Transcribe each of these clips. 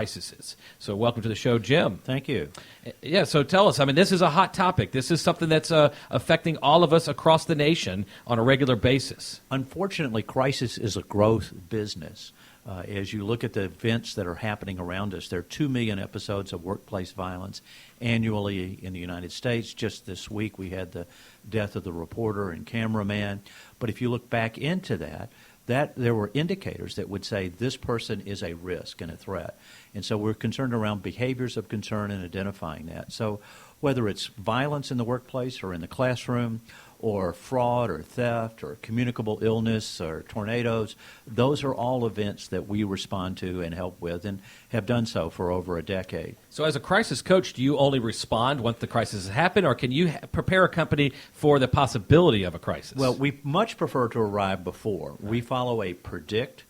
crises. So welcome to the show, Jim. Thank you. Yeah, so tell us, this is a hot topic. This is something that's affecting all of us across the nation on a regular basis. Unfortunately, crisis is a growth business. As you look at the events that are happening around us, there are 2 million episodes of workplace violence annually in the United States. Just this week we had the death of the reporter and cameraman. But if you look back into that there were indicators that would say this person is a risk and a threat. And so we're concerned around behaviors of concern and identifying that. So whether it's violence in the workplace or in the classroom, or fraud or theft or communicable illness or tornadoes, those are all events that we respond to and help with and have done so for over a decade. So as a crisis coach, do you only respond once the crisis has happened, or can you prepare a company for the possibility of a crisis? Well, we much prefer to arrive before. We follow a predict,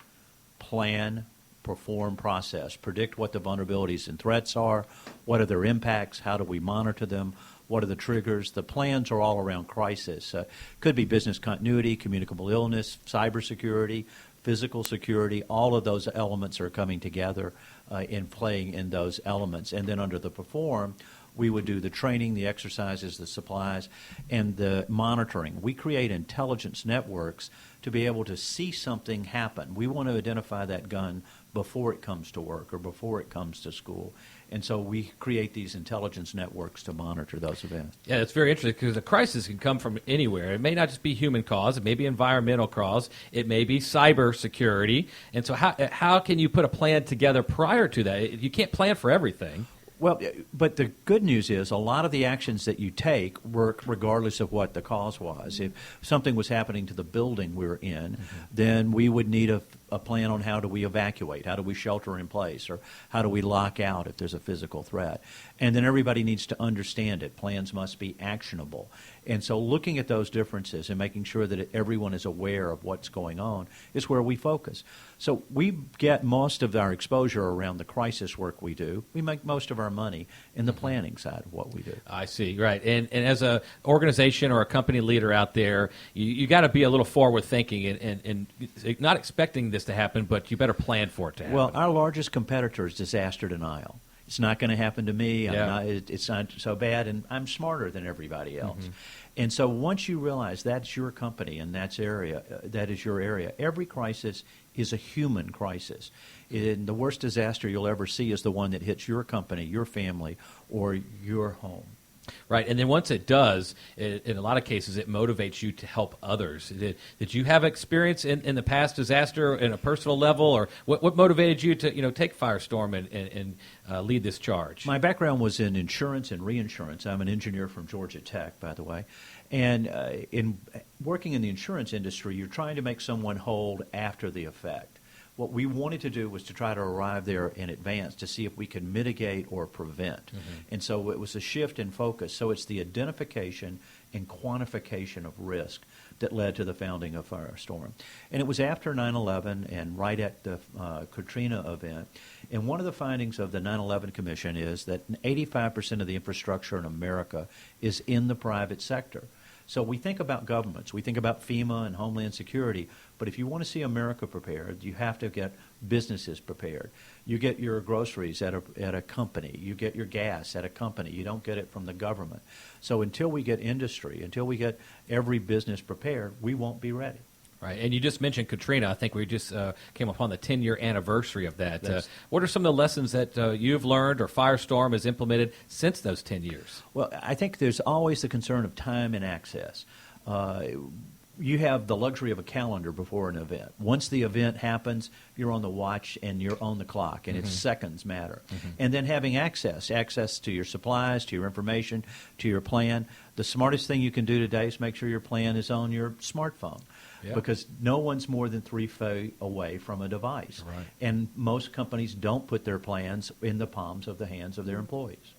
plan, perform process. Predict what the vulnerabilities and threats are, what are their impacts, how do we monitor them, what are the triggers? The plans are all around crisis. Could be business continuity, communicable illness, cybersecurity, physical security. All of those elements are coming together in playing in those elements. And then under the perform, we would do the training, the exercises, the supplies, and the monitoring. We create intelligence networks to be able to see something happen. We want to identify that gun before it comes to work or before it comes to school. And so we create these intelligence networks to monitor those events. Yeah, it's very interesting because a crisis can come from anywhere. It may not just be human cause. It may be environmental cause. It may be cyber security. And so how can you put a plan together prior to that? You can't plan for everything. Well, but the good news is a lot of the actions that you take work regardless of what the cause was. If something was happening to the building we're in, then we would need a plan on how do we evacuate, how do we shelter in place, or how do we lock out if there's a physical threat. And then everybody needs to understand it. Plans must be actionable. And so looking at those differences and making sure that everyone is aware of what's going on is where we focus. So we get most of our exposure around the crisis work we do. We make most of our money in the planning side of what we do. I see, right. And as an organization or a company leader out there, you got to be a little forward thinking and not expecting this to happen, but you better plan for it to happen. Well, our largest competitor is disaster denial. It's not going to happen to me. It's not so bad, and I'm smarter than everybody else. And so once you realize that's your company and that is your area, every crisis is a human crisis. And the worst disaster you'll ever see is the one that hits your company, your family, or your home. Right, and then once it does, in a lot of cases, it motivates you to help others. Did you have experience in the past disaster in a personal level, or what motivated you to take Firestorm and lead this charge? My background was in insurance and reinsurance. I'm an engineer from Georgia Tech, by the way. And in working in the insurance industry, you're trying to make someone whole after the effect. What we wanted to do was to try to arrive there in advance to see if we could mitigate or prevent. And so it was a shift in focus. So it's the identification and quantification of risk that led to the founding of Firestorm. And it was after 9/11 and right at the Katrina event. And one of the findings of the 9/11 Commission is that 85% of the infrastructure in America is in the private sector. So we think about governments, we think about FEMA and Homeland Security, but if you want to see America prepared, you have to get businesses prepared. You get your groceries at a company. You get your gas at a company. You don't get it from the government. So until we get industry, until we get every business prepared, we won't be ready. Right, and you just mentioned Katrina. I think we just came upon the 10-year anniversary of that. What are some of the lessons that you've learned or Firestorm has implemented since those 10 years? Well, I think there's always the concern of time and access. You have the luxury of a calendar before an event. Once the event happens, you're on the watch and you're on the clock, and it's seconds matter. And then having access to your supplies, to your information, to your plan. The smartest thing you can do today is make sure your plan is on your smartphone. Yeah. Because no one's more than 3 feet away from a device. Right. And most companies don't put their plans in the palms of the hands of their employees.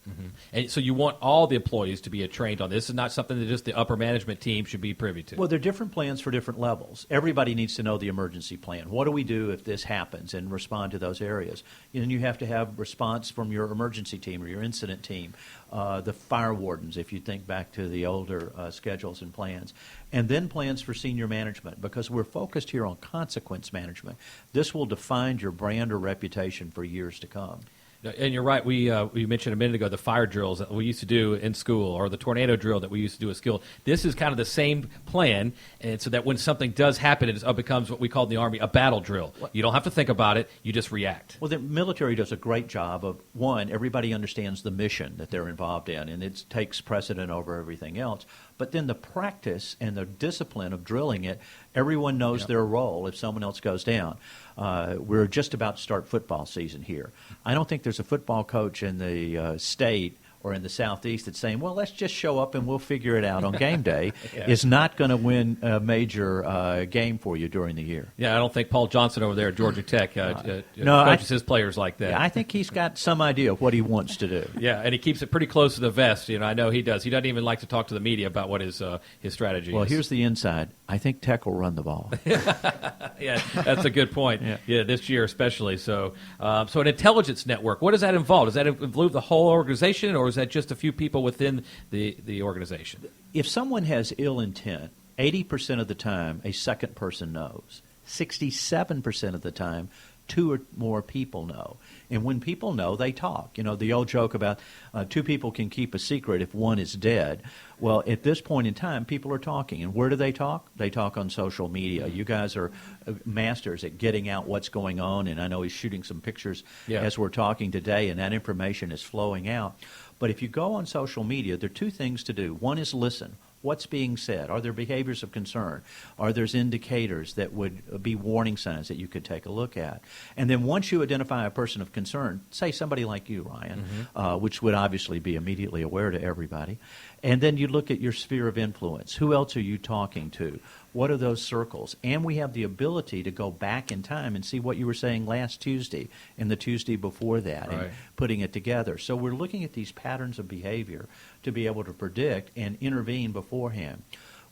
And so you want all the employees to be trained on this. This is not something that just the upper management team should be privy to. Well, there are different plans for different levels. Everybody needs to know the emergency plan. What do we do if this happens, and respond to those areas? And you have to have response from your emergency team or your incident team, the fire wardens, if you think back to the older schedules and plans. And then plans for senior management, because we're focused here on consequence management. This will define your brand or reputation for years to come. And you're right. We mentioned a minute ago the fire drills that we used to do in school, or the tornado drill that we used to do at school. This is kind of the same plan, and so that when something does happen, it becomes what we call in the Army a battle drill. You don't have to think about it; you just react. Well, the military does a great job of, one, everybody understands the mission that they're involved in, and it takes precedent over everything else. But then the practice and the discipline of drilling it, everyone knows their role if someone else goes down. We're just about to start football season here. I don't think there's a football coach in the state or in the Southeast that's saying, well, let's just show up and we'll figure it out on game day. Is not going to win a major game for you during the year. Yeah, I don't think Paul Johnson over there at Georgia Tech coaches his players like that. Yeah, I think he's got some idea of what he wants to do. Yeah, and he keeps it pretty close to the vest. I know he does. He doesn't even like to talk to the media about what his strategy is. Well, here's the inside. I think Tech will run the ball. Yeah, that's a good point. Yeah, this year especially. So, so an intelligence network, what does that involve? Does that involve the whole organization, or is that just a few people within the organization? If someone has ill intent, 80% of the time a second person knows. 67% of the time, two or more people know. And when people know, they talk. The old joke about two people can keep a secret if one is dead. Well, at this point in time, people are talking. And where do they talk? They talk on social media. You guys are masters at getting out what's going on. And I know he's shooting some pictures as we're talking today, and that information is flowing out. But if you go on social media, there are two things to do. One is listen. What's being said? Are there behaviors of concern? Are there indicators that would be warning signs that you could take a look at? And then once you identify a person of concern, say somebody like you, Ryan, which would obviously be immediately aware to everybody, and then you look at your sphere of influence. Who else are you talking to? What are those circles? And we have the ability to go back in time and see what you were saying last Tuesday and the Tuesday before that and putting it together. So we're looking at these patterns of behavior to be able to predict and intervene beforehand.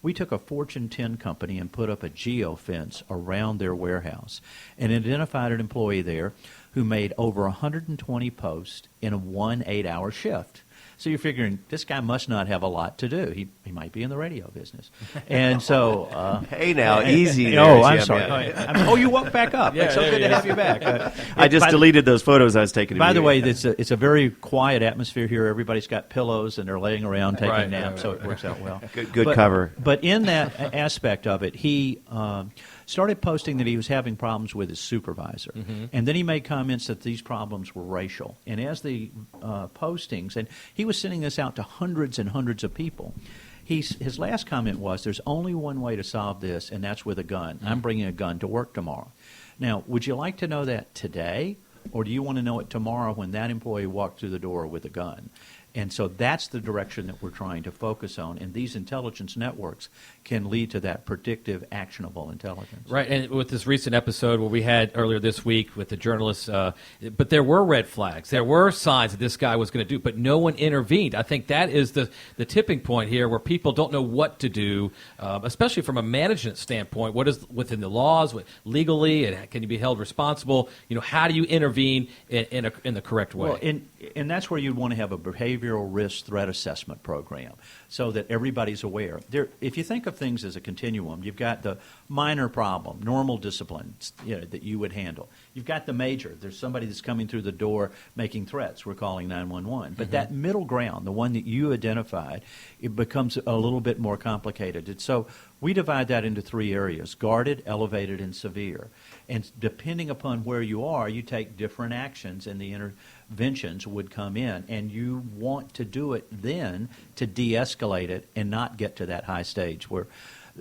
We took a Fortune 10 company and put up a geofence around their warehouse and identified an employee there who made over 120 posts in a 1 8-hour shift. So you're figuring this guy must not have a lot to do. He might be in the radio business. And so... hey now, easy. Oh, I'm sorry. You woke back up. It's so good to have you back. I just deleted those photos I was taking. By the way, it's a very quiet atmosphere here. Everybody's got pillows and they're laying around taking naps, so it works out well. Good cover. But in that aspect of it, he... started posting that he was having problems with his supervisor. And then he made comments that these problems were racial. And as the postings, and he was sending this out to hundreds and hundreds of people, his last comment was, there's only one way to solve this, and that's with a gun. I'm bringing a gun to work tomorrow. Now, would you like to know that today, or do you want to know it tomorrow when that employee walked through the door with a gun? And so that's the direction that we're trying to focus on. And these intelligence networks can lead to that predictive, actionable intelligence. Right. And with this recent episode where we had earlier this week with the journalists, but there were red flags. There were signs that this guy was going to do, but no one intervened. I think that is the tipping point here where people don't know what to do, especially from a management standpoint. What is within the laws, legally, and can you be held responsible? How do you intervene in the correct way? Well, and that's where you'd want to have a behavioral risk threat assessment program so that everybody's aware. If you think of things as a continuum, you've got the minor problem, normal discipline that you would handle. You've got the major. There's somebody that's coming through the door making threats. We're calling 911. But that middle ground, the one that you identified, it becomes a little bit more complicated. And so we divide that into three areas: guarded, elevated, and severe. And depending upon where you are, you take different actions, and the interventions would come in. And you want to do it then to de-escalate it and not get to that high stage where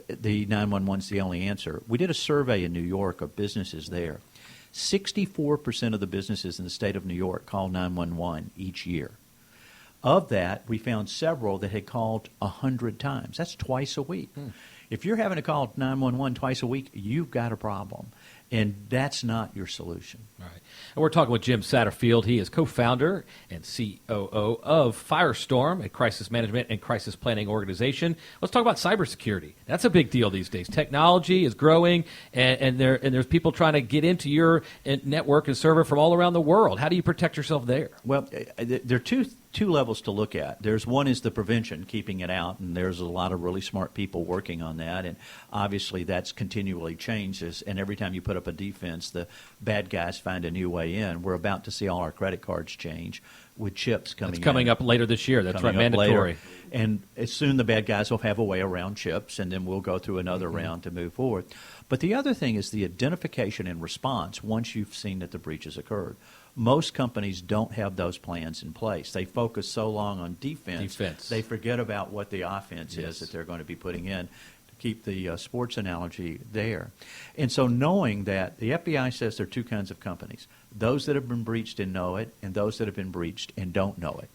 the 911 is the only answer. We did a survey in New York of businesses there. 64% of the businesses in the state of New York call 911 each year. Of that, we found several that had called 100 times. That's twice a week. If you're having to call 911 twice a week, you've got a problem. And that's not your solution. All right. And we're talking with Jim Satterfield. He is co-founder and COO of Firestorm, a crisis management and crisis planning organization. Let's talk about cybersecurity. That's a big deal these days. Technology is growing, and there's people trying to get into your network and server from all around the world. How do you protect yourself there? Well, there are two two levels to look at. There's one is the prevention, keeping it out, and there's a lot of really smart people working on that, and obviously that's continually changes, and every time you put up a defense, the bad guys find a new way in. We're about to see all our credit cards change with chips coming in. It's coming up later this year. That's right, mandatory. Later. And as soon the bad guys will have a way around chips, and then we'll go through another round to move forward. But the other thing is the identification and response once you've seen that the breach has occurred. Most companies don't have those plans in place. They focus so long on defense. They forget about what the offense is that they're going to be putting in, to keep the sports analogy there. And so knowing that the FBI says there are two kinds of companies, those that have been breached and know it, and those that have been breached and don't know it.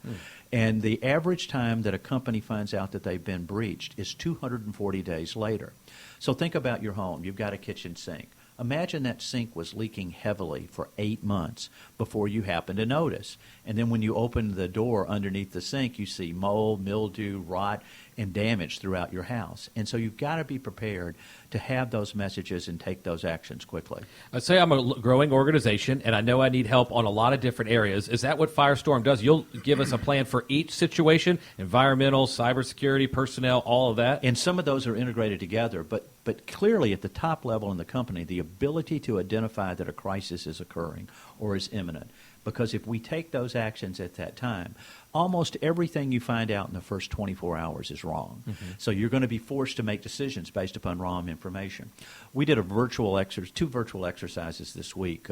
And the average time that a company finds out that they've been breached is 240 days later. So think about your home. You've got a kitchen sink. Imagine that sink was leaking heavily for 8 months before you happen to notice. And then when you open the door underneath the sink, you see mold, mildew, rot, and damage throughout your house. And so you've got to be prepared to have those messages and take those actions quickly. Let's say I'm a growing organization, and I know I need help on a lot of different areas. Is that what Firestorm does? You'll give us a plan for each situation, environmental, cybersecurity, personnel, all of that? And some of those are integrated together, but clearly at the top level in the company, the ability to identify that a crisis is occurring or is imminent. Because if we take those actions at that time, almost everything you find out in the first 24 hours is wrong. So you're going to be forced to make decisions based upon wrong information. We did two virtual exercises this week,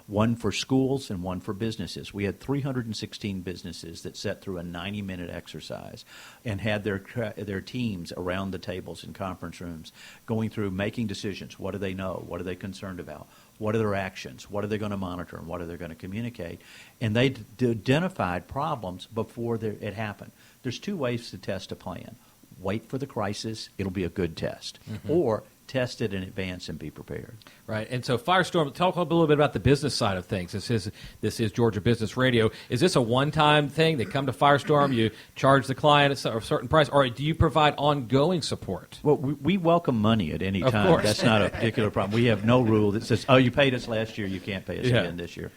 one for schools and one for businesses. We had 316 businesses that sat through a 90-minute exercise and had their teams around the tables in conference rooms going through making decisions. What do they know? What are they concerned about? What are their actions? What are they going to monitor? And what are they going to communicate? And they identified problems before it happened. There's two ways to test a plan. Wait for the crisis. It'll be a good test. Or test it in advance and be prepared. Right. And so Firestorm, talk a little bit about the business side of things. This is Georgia Business Radio. Is this a one-time thing? They come to Firestorm, you charge the client a certain price, or do you provide ongoing support? Well, we welcome money at any time. Of course. That's not a particular problem. We have no rule that says, oh, you paid us last year, you can't pay us again this year.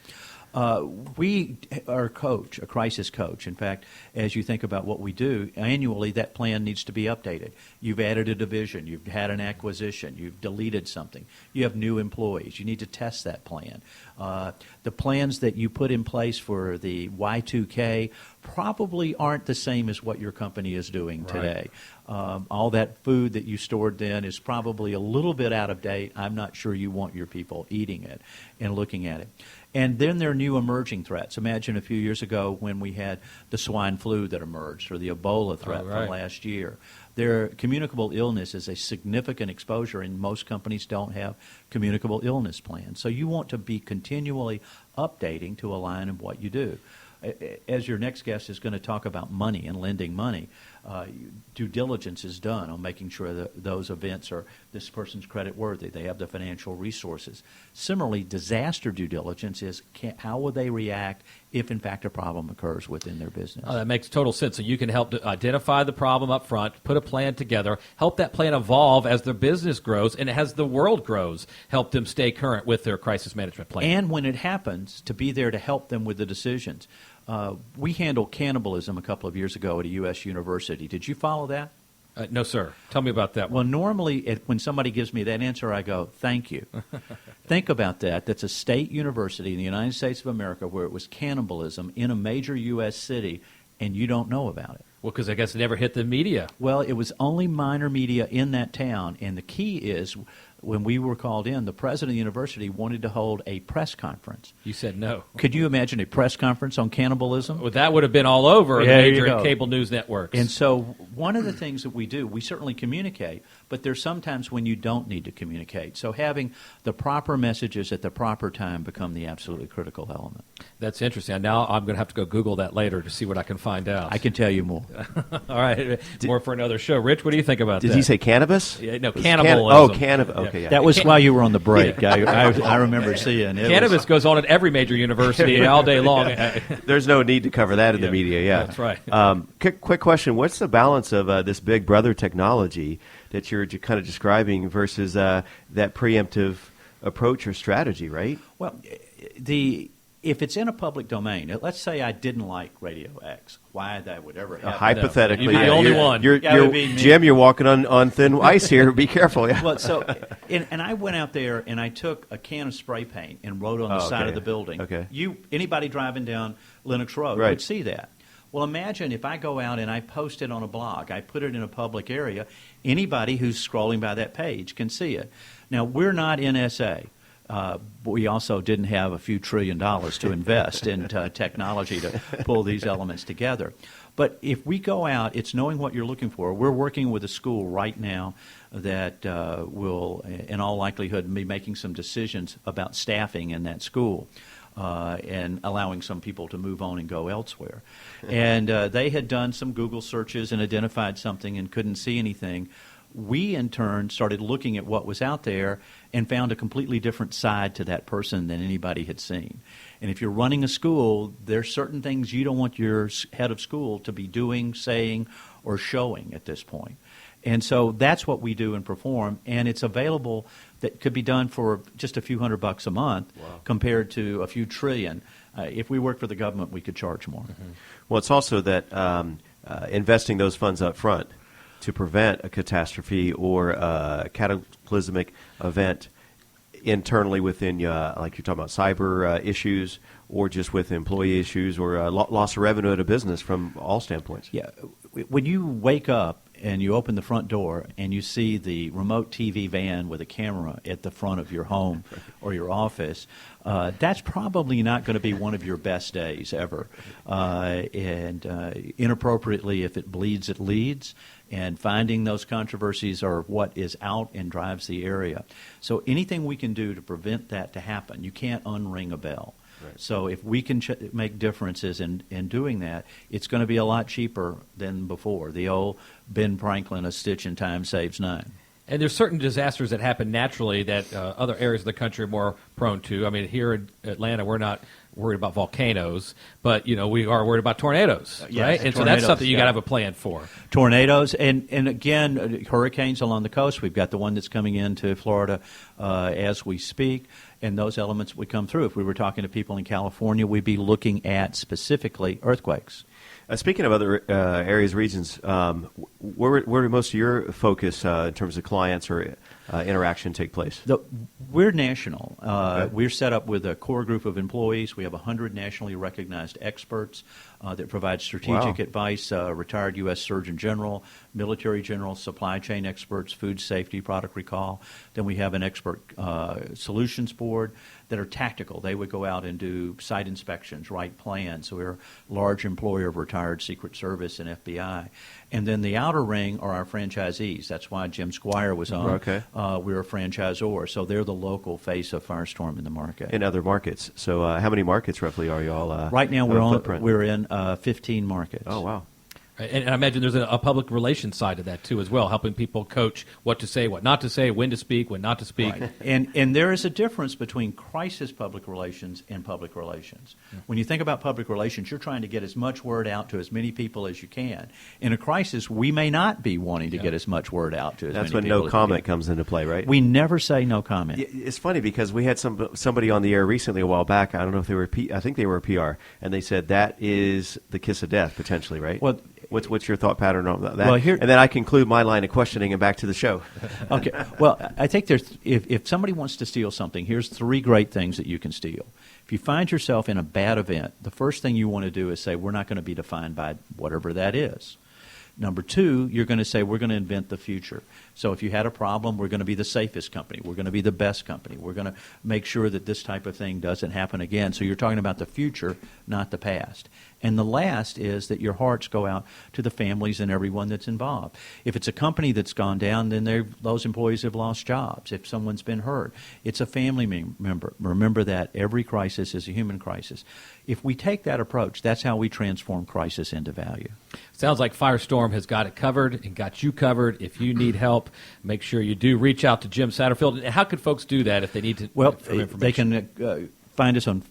We are a crisis coach. In fact, as you think about what we do, annually that plan needs to be updated. You've added a division. You've had an acquisition. You've deleted something. You have new employees. You need to test that plan. The plans that you put in place for the Y2K probably aren't the same as what your company is doing today. All that food that you stored then is probably a little bit out of date. I'm not sure you want your people eating it and looking at it. And then there are new emerging threats. Imagine a few years ago when we had the swine flu that emerged or the Ebola threat from last year. Communicable illness is a significant exposure, and most companies don't have communicable illness plans. So you want to be continually updating to align in what you do. As your next guest is going to talk about money and lending money, due diligence is done on making sure that those events are this person's credit worthy. They have the financial resources. Similarly, disaster due diligence is how will they react if, in fact, a problem occurs within their business. That makes total sense. So you can help to identify the problem up front, put a plan together, help that plan evolve as their business grows and as the world grows, help them stay current with their crisis management plan. And when it happens, to be there to help them with the decisions. We handled cannibalism a couple of years ago at a U.S. university. Did you follow that? No, sir. Tell me about that one. Well, normally when somebody gives me that answer, I go, thank you. Think about that. That's a state university in the United States of America where it was cannibalism in a major U.S. city, and you don't know about it. Well, because I guess it never hit the media. Well, it was only minor media in that town, and the key is when we were called in, the president of the university wanted to hold a press conference. You said no. Could you imagine a press conference on cannibalism? Well, that would have been all over the major cable news networks. And so one of the things that we do, we certainly communicate, but there's sometimes when you don't need to communicate. So having the proper messages at the proper time become the absolutely critical element. That's interesting. Now I'm going to have to go Google that later to see what I can find out. I can tell you more. All right. More for another show. Rich, what do you think about that? Did he say cannabis? Yeah, no, cannibalism. Cannabis. Okay, yeah. That was while you were on the break. I remember seeing it. Cannabis goes on at every major university all day long. There's no need to cover that in the media, That's right. Quick question. What's the balance of this big brother technology that you're kind of describing versus that preemptive approach or strategy, right? Well, if it's in a public domain, let's say I didn't like Radio X, why that would ever happen? Hypothetically, You'd be the only one. That would be me. Jim, you're walking on thin ice here. Be careful. Yeah. Well, so, and I went out there and I took a can of spray paint and wrote on the side of the building. Okay. Anybody driving down Lenox Road Right. would see that. Well, imagine if I go out and I post it on a blog, I put it in a public area, anybody who's scrolling by that page can see it. Now, we're not NSA. But we also didn't have a few $1 trillion to invest in technology to pull these elements together. But if we go out, it's knowing what you're looking for. We're working with a school right now that will, in all likelihood, be making some decisions about staffing in that school. And allowing some people to move on and go elsewhere. And they had done some Google searches and identified something and couldn't see anything. We, in turn, started looking at what was out there and found a completely different side to that person than anybody had seen. And if you're running a school, there's certain things you don't want your head of school to be doing, saying, or showing at this point. And so that's what we do and perform, and it's available that could be done for just a few $100 a month compared to a few trillion. If we worked for the government, we could charge more. Mm-hmm. Well, it's also that investing those funds up front to prevent a catastrophe or a cataclysmic event internally within, like you're talking about cyber issues or just with employee issues or loss of revenue at a business from all standpoints. Yeah. When you wake up and you open the front door and you see the remote TV van with a camera at the front of your home or your office, that's probably not going to be one of your best days ever. And inappropriately, if it bleeds, it leads. And finding those controversies are what is out and drives the area. So anything we can do to prevent that to happen, you can't unring a bell. Right. So if we can make differences in doing that, it's going to be a lot cheaper than before. The old Ben Franklin, a stitch in time saves nine. And there's certain disasters that happen naturally that other areas of the country are more prone to. I mean, here in Atlanta, we're not worried about volcanoes, but we are worried about tornadoes, yes, right? And so that's something you got to have a plan for. Tornadoes, and again, hurricanes along the coast. We've got the one that's coming into Florida as we speak, and those elements would come through. If we were talking to people in California, we'd be looking at specifically earthquakes. Speaking of other areas, regions, where do most of your focus in terms of clients or interaction take place? We're national. Okay. We're set up with a core group of employees. We have 100 nationally recognized experts that provide strategic advice, retired U.S. Surgeon General, military generals, supply chain experts, food safety, product recall. Then we have an expert solutions board that are tactical. They would go out and do site inspections, write plans. So we're a large employer of retired Secret Service and FBI. And then the outer ring are our franchisees. That's why Jim Squire was on. Okay. We're a franchisor, so they're the local face of Firestorm in the market. In other markets. So how many markets roughly are you all? Right now we're in 15 markets. Oh, wow. And I imagine there's a public relations side to that, too, as well, helping people coach what to say, what not to say, when to speak, when not to speak. Right. And there is a difference between crisis public relations and public relations. Yeah. When you think about public relations, you're trying to get as much word out to as many people as you can. In a crisis, we may not be wanting to get as much word out to as many people as That's when no comment comes into play, right? We never say no comment. It's funny because we had somebody on the air recently a while back. I don't know if they were I think they were a PR, and they said that is the kiss of death, potentially, right? Well, What's your thought pattern on that? Well, and then I conclude my line of questioning and back to the show. Okay. Well, I think if somebody wants to steal something, here's 3 great things that you can steal. If you find yourself in a bad event, the first thing you want to do is say, we're not going to be defined by whatever that is. Number 2, you're going to say, we're going to invent the future. So if you had a problem, we're going to be the safest company. We're going to be the best company. We're going to make sure that this type of thing doesn't happen again. So you're talking about the future, not the past. And the last is that your hearts go out to the families and everyone that's involved. If it's a company that's gone down, then those employees have lost jobs. If someone's been hurt, it's a family member. Remember that every crisis is a human crisis. If we take that approach, that's how we transform crisis into value. Sounds like Firestorm has got it covered and got you covered. If you need help, make sure you do reach out to Jim Satterfield. How could folks do that if they need to? Well, they can find us on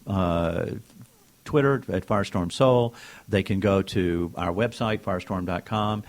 Twitter at Firestorm Soul. They can go to our website, firestorm.com,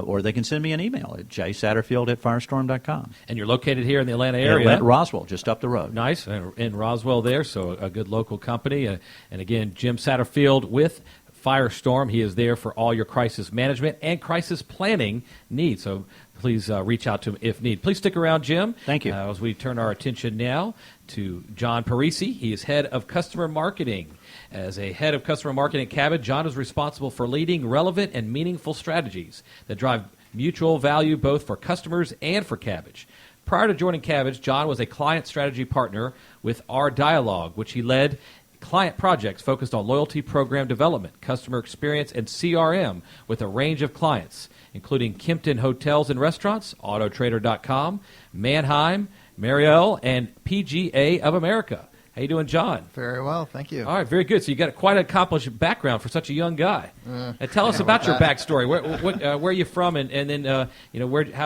or they can send me an email at jsatterfield@firestorm.com. And you're located here in the Atlanta area. At Roswell, just up the road. Nice, in Roswell there, so a good local company. And again, Jim Satterfield with Firestorm. He is there for all your crisis management and crisis planning needs. So please reach out to him if need. Please stick around, Jim. Thank you. As we turn our attention now to John Parisi. He is head of customer marketing. As a head of customer marketing at Cabot, John is responsible for leading relevant and meaningful strategies that drive mutual value both for customers and for Cabbage. Prior to joining Cabbage, John was a client strategy partner with Our Dialogue, which he led client projects focused on loyalty program development, customer experience, and CRM with a range of clients, including Kimpton Hotels and Restaurants, Autotrader.com, Manheim, Mariel, and PGA of America. How you doing, John? Very well, thank you. All right, very good. So you got quite an accomplished background for such a young guy. Tell us about your backstory. Where are you from, and then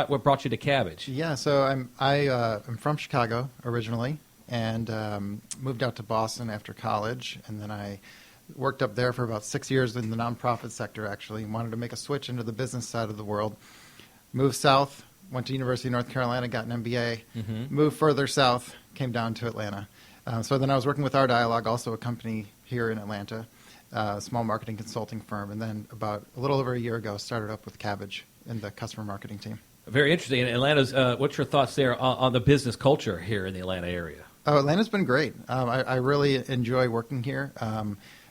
what brought you to Cabbage? Yeah, so I'm from Chicago originally, and moved out to Boston after college, and then I worked up there for about 6 years in the nonprofit sector. Actually, wanted to make a switch into the business side of the world. Moved south, went to University of North Carolina, got an MBA. Moved further south, came down to Atlanta. So then I was working with Our Dialogue, also a company here in Atlanta, a small marketing consulting firm, and then about a little over a year ago started up with Cabbage in the customer marketing team. Very interesting. And Atlanta's, what's your thoughts there on the business culture here in the Atlanta area? Oh, Atlanta's been great. I really enjoy working here.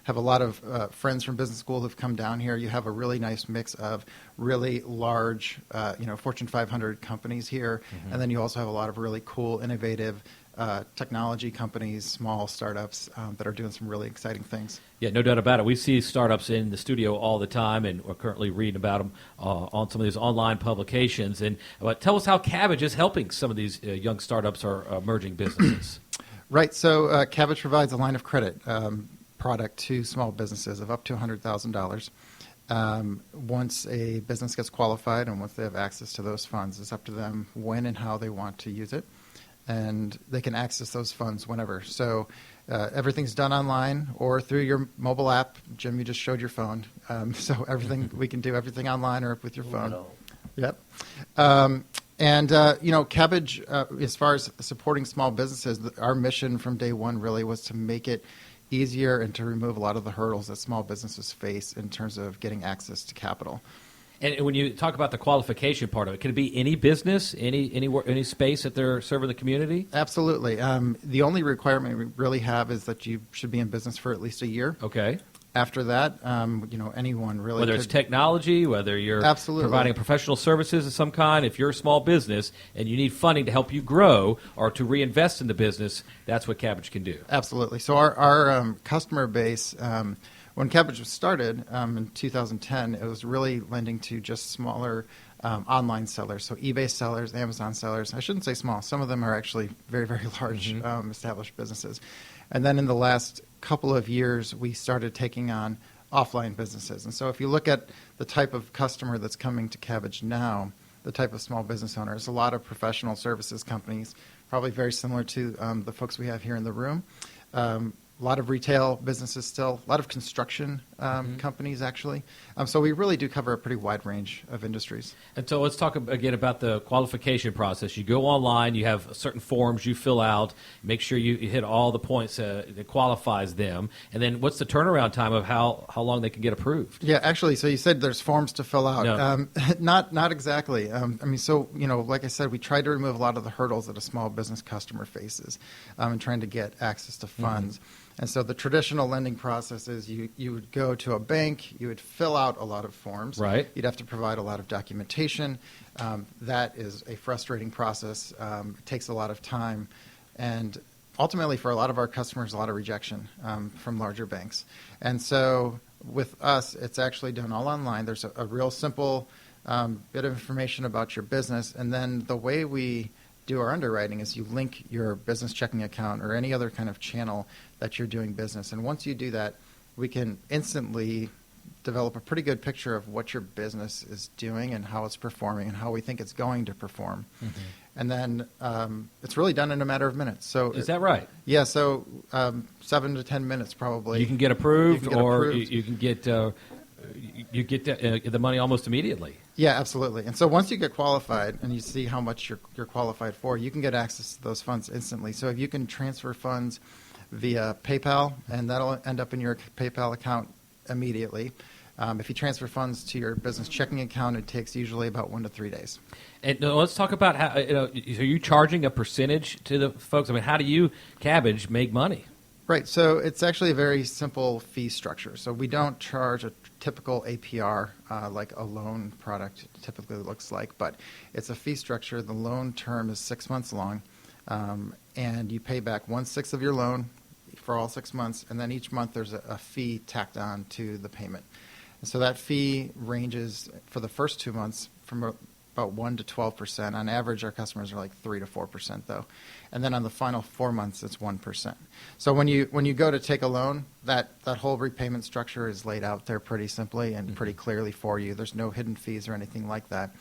Have a lot of friends from business school who've come down here. You have a really nice mix of really large, Fortune 500 companies here, and then you also have a lot of really cool, innovative technology companies, small startups that are doing some really exciting things. Yeah, no doubt about it. We see startups in the studio all the time, and we're currently reading about them on some of these online publications. And tell us how Cabbage is helping some of these young startups or emerging businesses. Right. So Cabbage provides a line of credit product to small businesses of up to $100,000. Once a business gets qualified and once they have access to those funds, it's up to them when and how they want to use it. And they can access those funds whenever. So everything's done online or through your mobile app. Jim, you just showed your phone. So everything we can do everything online or with your phone. Yep. Cabbage, as far as supporting small businesses, our mission from day one really was to make it easier and to remove a lot of the hurdles that small businesses face in terms of getting access to capital. And when you talk about the qualification part of it, can it be any business, any space that they're serving the community? Absolutely. The only requirement we really have is that you should be in business for at least a year. Okay. After that, anyone really whether it's technology, whether you're Absolutely. providing professional services of some kind, if you're a small business and you need funding to help you grow or to reinvest in the business, that's what Cabbage can do. Absolutely. So our customer base, when Cabbage was started in 2010, it was really lending to just smaller online sellers, so eBay sellers, Amazon sellers. I shouldn't say small. Some of them are actually very, very large established businesses. And then in the last couple of years, we started taking on offline businesses. And so if you look at the type of customer that's coming to Cabbage now, the type of small business owners, a lot of professional services companies, probably very similar to the folks we have here in the room. A lot of retail businesses still, a lot of construction companies actually. So we really do cover a pretty wide range of industries. And so let's talk again about the qualification process. You go online, you have certain forms you fill out, make sure you hit all the points that qualifies them, and then what's the turnaround time of how long they can get approved? Yeah, actually, so you said there's forms to fill out. No. Not exactly. Like I said, we tried to remove a lot of the hurdles that a small business customer faces in trying to get access to funds. And so the traditional lending process is you would go to a bank, you would fill out a lot of forms. Right. You'd have to provide a lot of documentation. That is a frustrating process. It takes a lot of time. And ultimately, for a lot of our customers, a lot of rejection from larger banks. And so with us, it's actually done all online. There's a real simple bit of information about your business. And then the way we do our underwriting is you link your business checking account or any other kind of channel that you're doing business. And once you do that, we can instantly develop a pretty good picture of what your business is doing and how it's performing and how we think it's going to perform. and then it's really done in a matter of minutes. So Is that right? Yeah, so 7 to 10 minutes probably. You can get approved, You can get or approved. you can get the money almost immediately. Yeah, absolutely. And so once you get qualified and you see how much you're qualified for, you can get access to those funds instantly. So if you can transfer funds via PayPal, and that'll end up in your PayPal account immediately. If you transfer funds to your business checking account, it takes usually about 1 to 3 days. And let's talk about how. Are you charging a percentage to the folks? I mean, how do you, Cabbage, make money? Right. So it's actually a very simple fee structure. So we don't charge a typical APR like a loan product typically looks like, but it's a fee structure. The loan term is 6 months long, and you pay back 1/6 of your loan for all 6 months, and then each month there's a fee tacked on to the payment. And so that fee ranges for the first 2 months from about 1 to 12%. On average, our customers are like 3 to 4% though. And then on the final 4 months, it's 1%. So when you go to take a loan, that whole repayment structure is laid out there pretty simply and pretty clearly for you. There's no hidden fees or anything like that.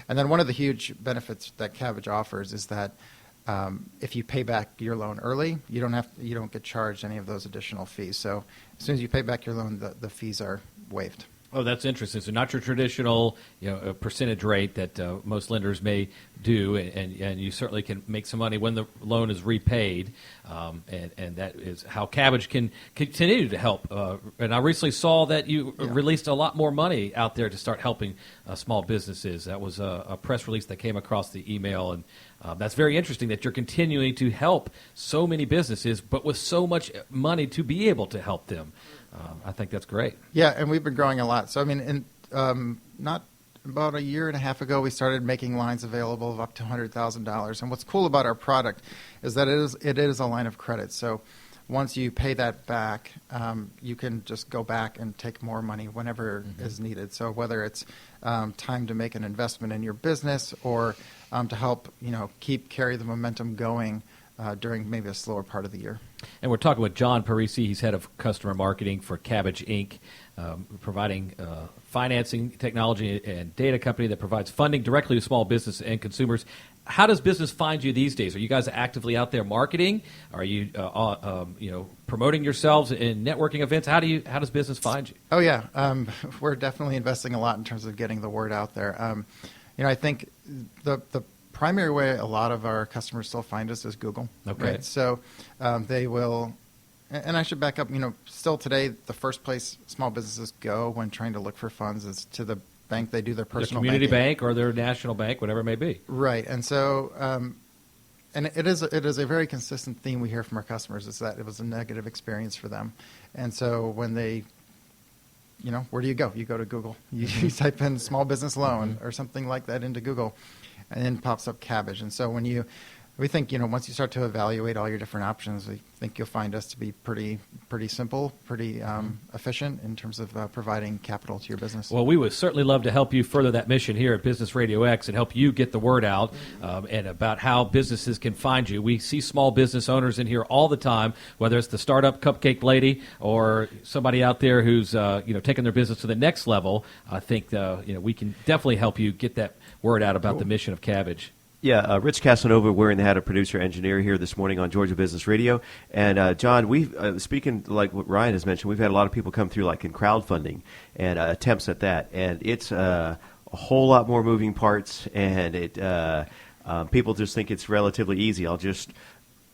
And then one of the huge benefits that Cabbage offers is that if you pay back your loan early, you don't get charged any of those additional fees. So as soon as you pay back your loan, the fees are waived. Oh, that's interesting. So not your traditional, percentage rate that most lenders may do, and you certainly can make some money when the loan is repaid, and that is how Cabbage can continue to help. And I recently saw that you released a lot more money out there to start helping small businesses. That was a press release that came across the email, and that's very interesting that you're continuing to help so many businesses, but with so much money to be able to help them. I think that's great. Yeah, and we've been growing a lot. So, I mean, not about a year and a half ago, we started making lines available of up to $100,000. And what's cool about our product is that it is a line of credit. So once you pay that back, you can just go back and take more money whenever is needed. So whether it's time to make an investment in your business or to help carry the momentum going during maybe a slower part of the year. And we're talking with John Parisi. He's head of customer marketing for Cabbage Inc., providing financing technology and data company that provides funding directly to small business and consumers. How does business find you these days? Are you guys actively out there marketing? Are you promoting yourselves in networking events? How does business find you? Oh yeah, we're definitely investing a lot in terms of getting the word out there. I think the primary way a lot of our customers still find us is Google. Okay. Right? So they will, and I should back up, still today the first place small businesses go when trying to look for funds is to the bank they do their personal their community banking. bank or their national bank, whatever it may be. Right. And so, and it is a very consistent theme we hear from our customers is that it was a negative experience for them. And so when they, where do you go? You go to Google. You type in small business loan or something like that into Google, and then pops up Cabbage. And so we think, once you start to evaluate all your different options, we think you'll find us to be pretty simple, pretty efficient in terms of providing capital to your business. Well, we would certainly love to help you further that mission here at Business Radio X and help you get the word out and about how businesses can find you. We see small business owners in here all the time, whether it's the startup cupcake lady or somebody out there who's taking their business to the next level. I think we can definitely help you get that word out about the mission of Cabbage. Yeah, Rich Casanova wearing the hat of producer-engineer here this morning on Georgia Business Radio. And, John, we've speaking like what Ryan has mentioned, we've had a lot of people come through like in crowdfunding and attempts at that. And it's a whole lot more moving parts, and people just think it's relatively easy. I'll just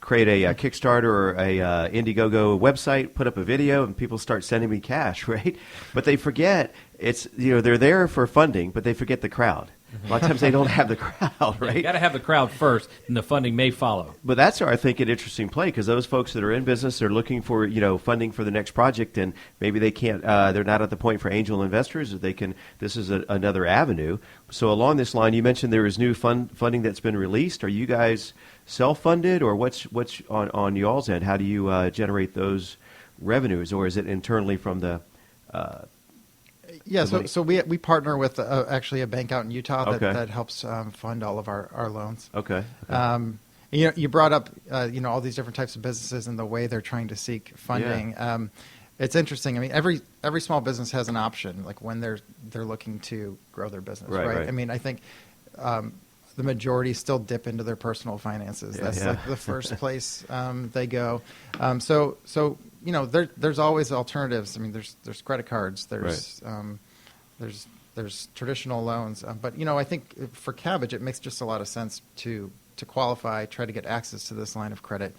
create a Kickstarter or a Indiegogo website, put up a video, and people start sending me cash, right? But they forget they're there for funding, but they forget the crowd. A lot of times they don't have the crowd, right? You got to have the crowd first, and the funding may follow. But that's, I think, an interesting play because those folks that are in business are looking for funding for the next project, and maybe they can't. They're not at the point for angel investors. Or they can. This is another avenue. So along this line, you mentioned there is new funding that's been released. Are you guys self-funded, or what's on y'all's end? How do you generate those revenues, or is it internally from the? Yeah, so we partner with actually a bank out in Utah that helps fund all of our loans. Okay. You brought up all these different types of businesses and the way they're trying to seek funding. Yeah. It's interesting. I mean, every small business has an option, like when they're looking to grow their business, right? Right. I mean, I think the majority still dip into their personal finances. That's like the first place they go. So there's always alternatives. I mean, there's credit cards. There's traditional loans. But I think for Cabbage, it makes just a lot of sense to qualify, try to get access to this line of credit.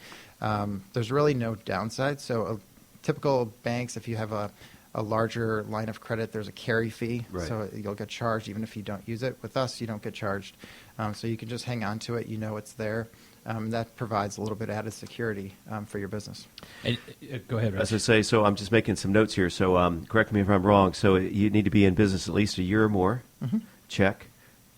There's really no downside. So typical banks, if you have a larger line of credit, there's a carry fee, so you'll get charged even if you don't use it. With us, you don't get charged, so you can just hang on to it. It's there. That provides a little bit added security for your business. And, go ahead, Russ. As I say, so I'm just making some notes here. So correct me if I'm wrong. So you need to be in business at least a year or more. Mm-hmm. Check.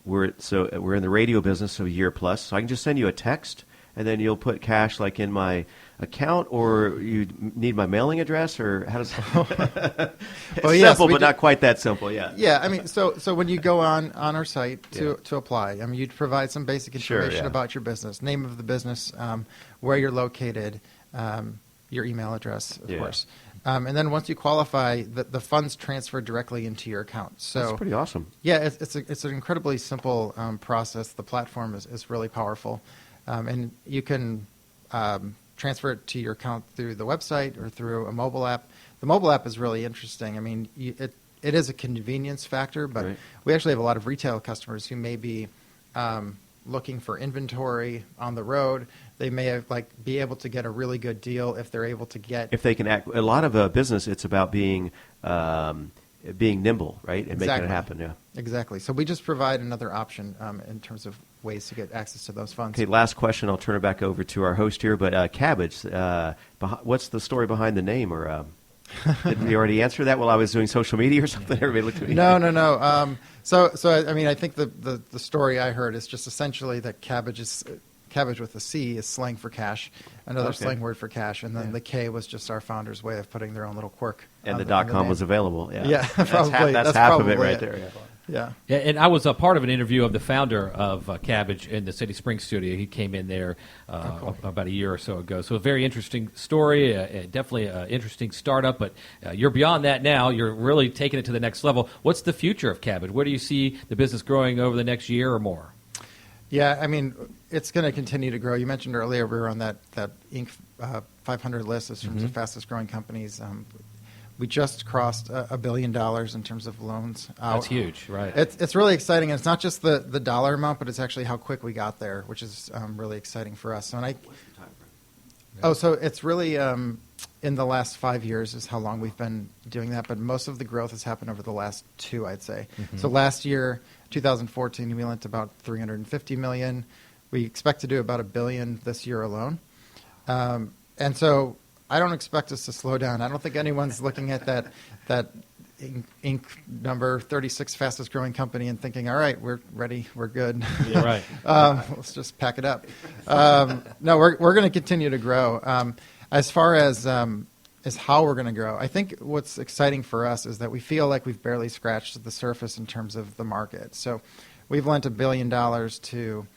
We're in the radio business, so a year plus. So I can just send you a text, and then you'll put cash like in my account, or you need my mailing address, or how does it's simple, but not quite that simple. Yeah, I mean, so when you go on our site to apply, I mean, you'd provide some basic information about your business, name of the business, where you're located, your email address, of course. And then once you qualify, the funds transfer directly into your account. So that's pretty awesome. Yeah, it's an incredibly simple process. The platform is really powerful, and you can transfer it to your account through the website or through a mobile app. The mobile app is really interesting. I mean, it is a convenience factor, but we actually have a lot of retail customers who may be looking for inventory on the road. They may have, be able to get a really good deal if they're able to get. If they can act, a lot of business, it's about being nimble, right, and making it happen. Yeah, exactly. So we just provide another option in terms of ways to get access to those funds. Okay, last question. I'll turn it back over to our host here. But Cabbage, what's the story behind the name? Or did we already answer that while I was doing social media or something? Everybody looked at me. No. So I mean, I think the story I heard is just essentially that cabbage with a C is slang for cash, another slang word for cash, and then the K was just our founder's way of putting their own little quirk. And the .com was available. Yeah, probably. That's half of it right there. Yeah, and I was a part of an interview of the founder of Cabbage in the City Springs studio. He came in there about a year or so ago. So a very interesting story, definitely an interesting startup, but you're beyond that now. You're really taking it to the next level. What's the future of Cabbage? Where do you see the business growing over the next year or more? Yeah, I mean, it's going to continue to grow. You mentioned earlier we were on that Inc. 500 list in terms of fastest growing companies. We just crossed $1 billion in terms of loans out. That's huge, right? It's really exciting, and it's not just the dollar amount, but it's actually how quick we got there, which is really exciting for us. So, so it's really in the last 5 years is how long we've been doing that, but most of the growth has happened over the last 2, I'd say. Mm-hmm. So last year, 2014, we lent about $350 million. We expect to do about $1 billion this year alone, and so I don't expect us to slow down. I don't think anyone's looking at that Inc. number 36 fastest growing company and thinking, all right, we're ready, we're good. Yeah, right. Let's just pack it up. No, we're going to continue to grow. As far as how we're going to grow, I think what's exciting for us is that we feel like we've barely scratched the surface in terms of the market. So we've lent $1 billion to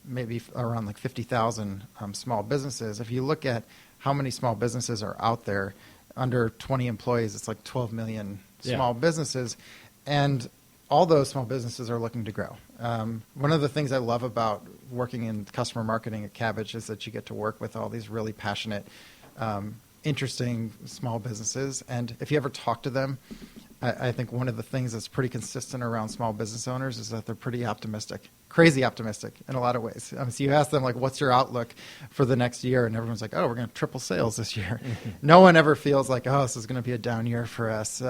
maybe around 50,000 small businesses. If you look at how many small businesses are out there, under 20 employees, it's like 12 million small businesses, and all those small businesses are looking to grow. One of the things I love about working in customer marketing at Cabbage is that you get to work with all these really passionate, interesting small businesses, and if you ever talk to them, I think one of the things that's pretty consistent around small business owners is that they're pretty optimistic, crazy optimistic in a lot of ways. So you ask them, what's your outlook for the next year? And everyone's like, we're going to triple sales this year. No one ever feels like, this is going to be a down year for us.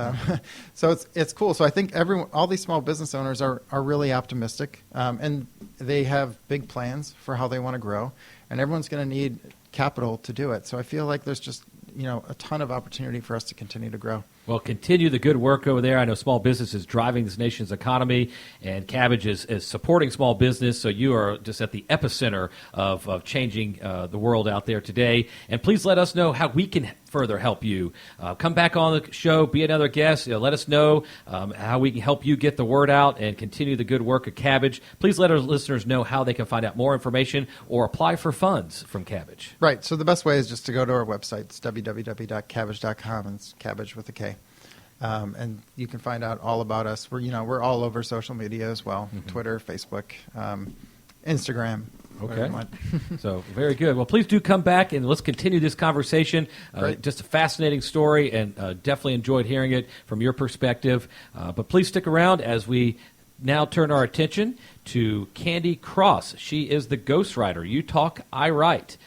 So it's cool. So I think all these small business owners are really optimistic, and they have big plans for how they want to grow, and everyone's going to need capital to do it. So I feel like there's just a ton of opportunity for us to continue to grow. Well, continue the good work over there. I know small business is driving this nation's economy, and Cabbage is supporting small business, so you are just at the epicenter of changing the world out there today. And please let us know how we can further help you. Come back on the show, be another guest. Let us know how we can help you get the word out and continue the good work of Cabbage. Please let our listeners know how they can find out more information or apply for funds from Cabbage. Right. So the best way is just to go to our website. It's www.cabbage.com, and it's Cabbage with a K. And you can find out all about us. We're all over social media as well, Twitter, Facebook, Instagram. whatever Okay. you want. So very good. Well, please do come back and let's continue this conversation. Great. Just a fascinating story, and definitely enjoyed hearing it from your perspective. But please stick around as we now turn our attention to Candy Cross. She is the ghostwriter. You Talk, I Write,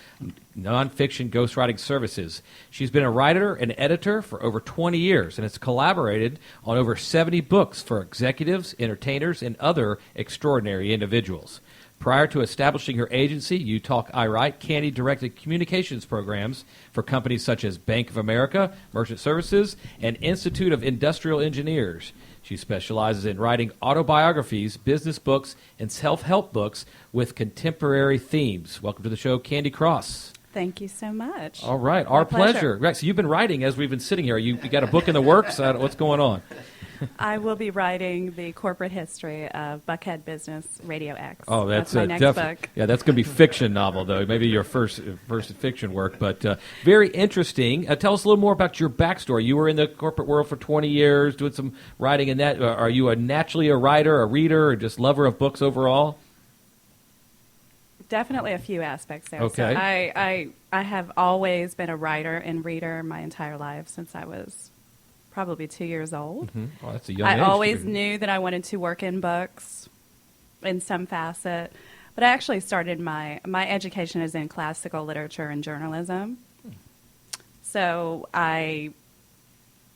nonfiction ghostwriting services. She's been a writer and editor for over 20 years and has collaborated on over 70 books for executives, entertainers, and other extraordinary individuals. Prior to establishing her agency, You Talk, I Write, Candy directed communications programs for companies such as Bank of America, Merchant Services, and Institute of Industrial Engineers. She specializes in writing autobiographies, business books, and self-help books with contemporary themes. Welcome to the show, Candy Cross. Thank you so much. All right, our My pleasure. pleasure. Rex, you've been writing as we've been sitting here. You got a book in the works? What's going on? I will be writing the corporate history of Buckhead Business Radio X. Oh, that's my next book. Yeah, that's going to be fiction novel, though. Maybe your first fiction work, but very interesting. Tell us a little more about your backstory. You were in the corporate world for 20 years, doing some writing in that. Are you naturally a writer, a reader, or just lover of books overall? Definitely a few aspects there. Okay. So I have always been a writer and reader my entire life since I was probably 2 years old. Well, that's a young I age. always knew that I wanted to work in books in some facet. But I actually started my education is in classical literature and journalism. So I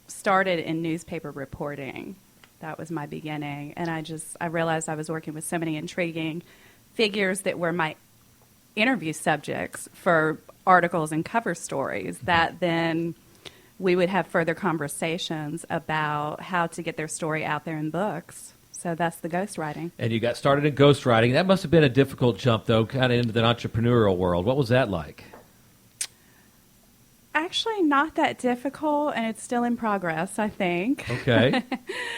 started in newspaper reporting. That was my beginning. And I realized I was working with so many intriguing figures that were my interview subjects for articles and cover stories that then we would have further conversations about how to get their story out there in books. So that's the ghostwriting. And you got started in ghostwriting. That must have been a difficult jump, though, kind of into the entrepreneurial world. What was that like? Actually, not that difficult, and it's still in progress, I think. Okay.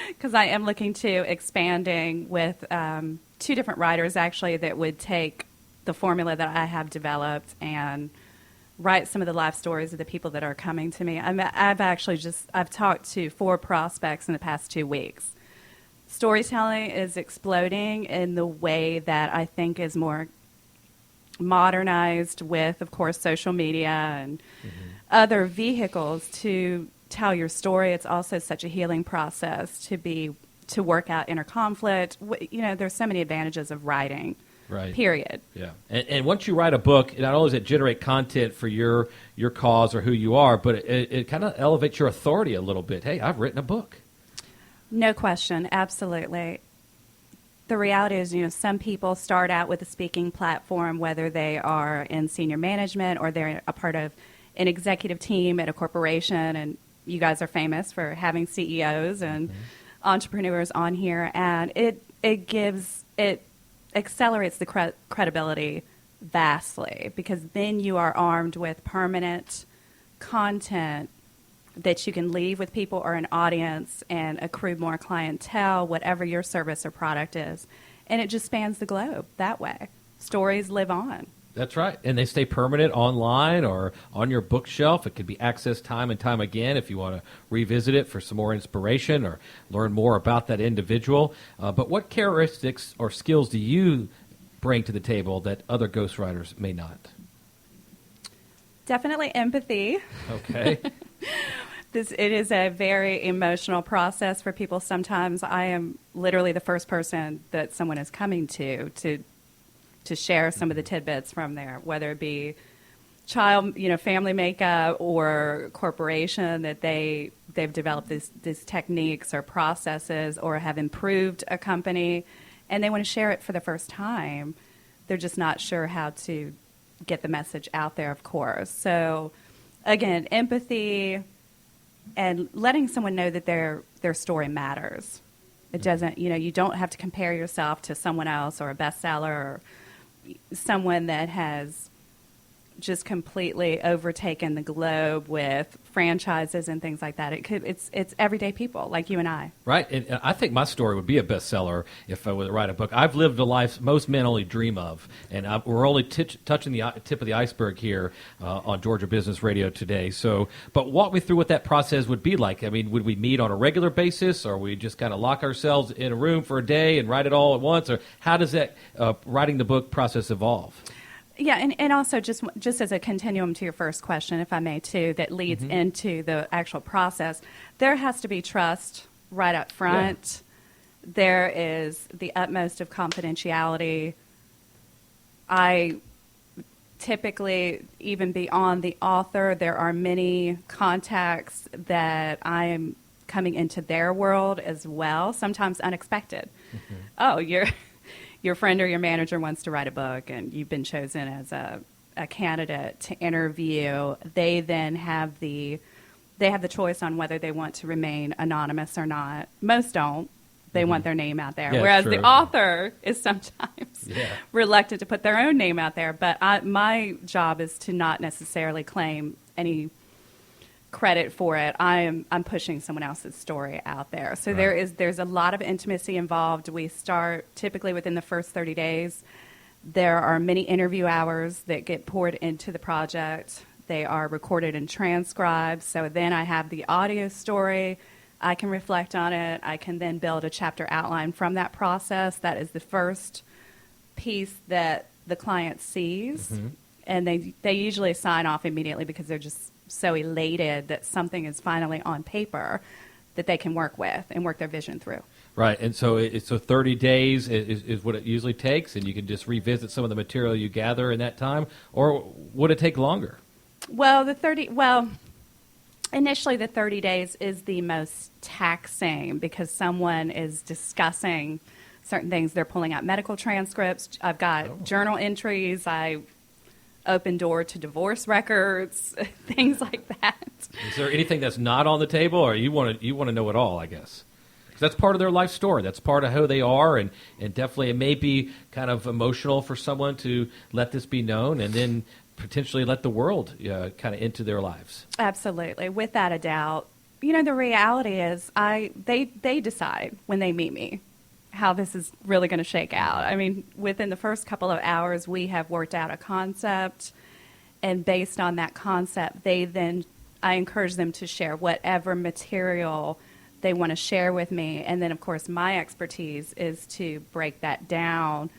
Because I am looking to expanding with two different writers, actually, that would take the formula that I have developed and write some of the life stories of the people that are coming to me. I've talked to 4 prospects in the past 2 weeks. Storytelling is exploding in the way that I think is more modernized with, of course, social media and other vehicles to tell your story. It's also such a healing process to work out inner conflict. There's so many advantages of writing. Right. Period. Yeah. And once you write a book, not only does it generate content for your cause or who you are, but it kind of elevates your authority a little bit. Hey, I've written a book. No question. Absolutely. The reality is, some people start out with a speaking platform, whether they are in senior management or they're a part of an executive team at a corporation, and you guys are famous for having CEOs and entrepreneurs on here, and it accelerates the credibility vastly, because then you are armed with permanent content that you can leave with people or an audience and accrue more clientele, whatever your service or product is. And it just spans the globe that way. Stories live on. That's right. And they stay permanent online or on your bookshelf. It could be accessed time and time again if you want to revisit it for some more inspiration or learn more about that individual. But what characteristics or skills do you bring to the table that other ghostwriters may not? Definitely empathy. Okay. It is a very emotional process for people. Sometimes I am literally the first person that someone is coming to share some of the tidbits from there, whether it be family makeup or corporation that they've developed these techniques or processes or have improved a company, and they want to share it for the first time. They're just not sure how to get the message out there, of course. So, again, empathy and letting someone know that their story matters. It doesn't, you don't have to compare yourself to someone else or a bestseller or someone that has just completely overtaken the globe with franchises and things like that. It's everyday people like you and I. Right, and I think my story would be a bestseller if I would write a book. I've lived a life most men only dream of, and we're only touching the tip of the iceberg here on Georgia Business Radio today. So, but walk me through what that process would be like. I mean, would we meet on a regular basis, or we just kind of lock ourselves in a room for a day and write it all at once, or how does that writing the book process evolve? Yeah, and also just as a continuum to your first question, if I may, too, that leads into the actual process, there has to be trust right up front. Yeah. There is the utmost of confidentiality. I typically, even beyond the author, there are many contacts that I am coming into their world as well, sometimes unexpected. Mm-hmm. Oh, your friend or your manager wants to write a book and you've been chosen as a candidate to interview. They then have the choice on whether they want to remain anonymous or not. Most don't. They want their name out there. Yeah, whereas true. the author is sometimes reluctant to put their own name out there. But my job is to not necessarily claim any credit for it. I'm pushing someone else's story out there. So there's a lot of intimacy involved. We start typically within the first 30 days. There are many interview hours that get poured into the project. They are recorded and transcribed. So then I have the audio story. I can reflect on it. I can then build a chapter outline from that process. That is the first piece that the client sees. Mm-hmm. And they usually sign off immediately because they're just so elated that something is finally on paper that they can work with and work their vision through. Right, and so 30 days is what it usually takes, and you can just revisit some of the material you gather in that time, or would it take longer? Well, initially the 30 days is the most taxing because someone is discussing certain things. They're pulling out medical transcripts. I've got journal entries. I open door to divorce records, things like that. Is there anything that's not on the table, or you want to know it all, I guess? Because that's part of their life story. That's part of who they are, and definitely it may be kind of emotional for someone to let this be known and then potentially let the world kind of into their lives. Absolutely, without a doubt. You know, the reality is they decide when they meet me how this is really going to shake out. I mean, within the first couple of hours, we have worked out a concept, and based on that concept, I encourage them to share whatever material they want to share with me. And then, of course, my expertise is to break that down.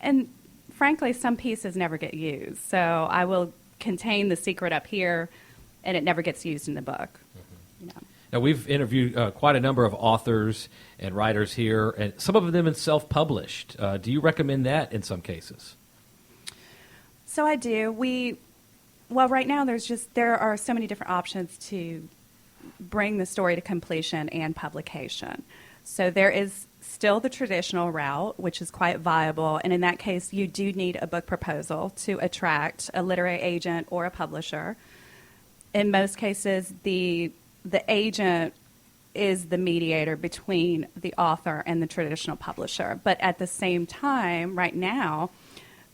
And frankly, some pieces never get used. So I will contain the secret up here, and it never gets used in the book. Mm-hmm. You know. Now, we've interviewed quite a number of authors and writers here, and some of them in self-published. Do you recommend that in some cases? So I do. Well, right now there are so many different options to bring the story to completion and publication. So there is still the traditional route, which is quite viable, and in that case, you do need a book proposal to attract a literary agent or a publisher. In most cases, the agent is the mediator between the author and the traditional publisher. But at the same time, right now,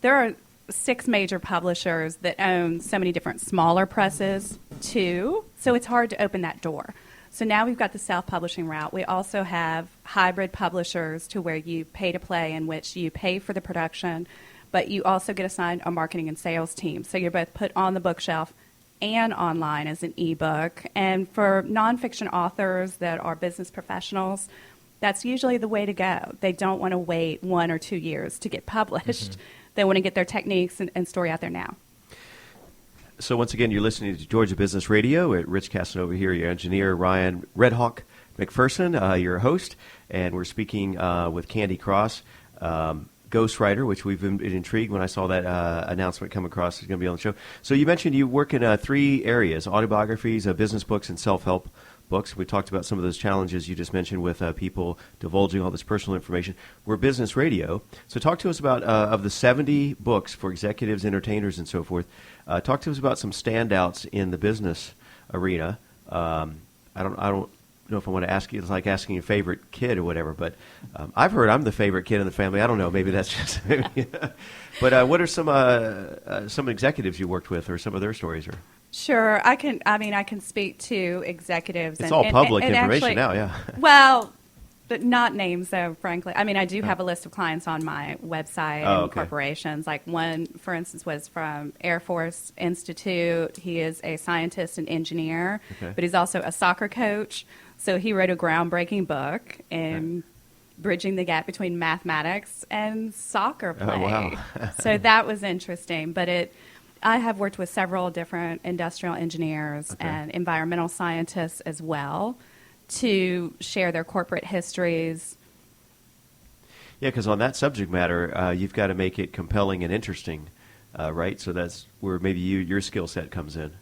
there are 6 major publishers that own so many different smaller presses, too. So it's hard to open that door. So now we've got the self-publishing route. We also have hybrid publishers to where you pay to play, in which you pay for the production, but you also get assigned a marketing and sales team. So you're both put on the bookshelf and online as an ebook. And for nonfiction authors that are business professionals, that's usually the way to go. They don't want to wait 1 or 2 years to get published. Mm-hmm. They want to get their techniques and story out there now. So once again, you're listening to Georgia Business Radio. Rich Casanova here, your engineer, Ryan Redhawk McPherson, your host, and we're speaking with Candy Cross, ghostwriter, which we've been intrigued when I saw that announcement come across. It's going to be on the show. So you mentioned you work in 3 areas: autobiographies, business books, and self-help books. We talked about some of those challenges you just mentioned with people divulging all this personal information. We're business radio. So talk to us about, of the 70 books for executives, entertainers, and so forth, talk to us about some standouts in the business arena. I don't know if I want to ask you. It's like asking your favorite kid or whatever. But I've heard I'm the favorite kid in the family. I don't know. Maybe that's just. But what are some executives you worked with, or some of their stories? Or Sure, I can. I mean, I can speak to executives. it's all public information actually, now. Yeah. Well, but not names, though. Frankly, I mean, I do have a list of clients on my website and okay. corporations. Like one, for instance, was from Air Force Institute. He is a scientist and engineer, Okay. but he's also a soccer coach. So he wrote a groundbreaking book in bridging the gap between mathematics and soccer play. Oh, wow. So that was interesting. But I have worked with several different industrial engineers and environmental scientists as well to share their corporate histories. Yeah, because on that subject matter, you've got to make it compelling and interesting, right? So that's where maybe your skill set comes in.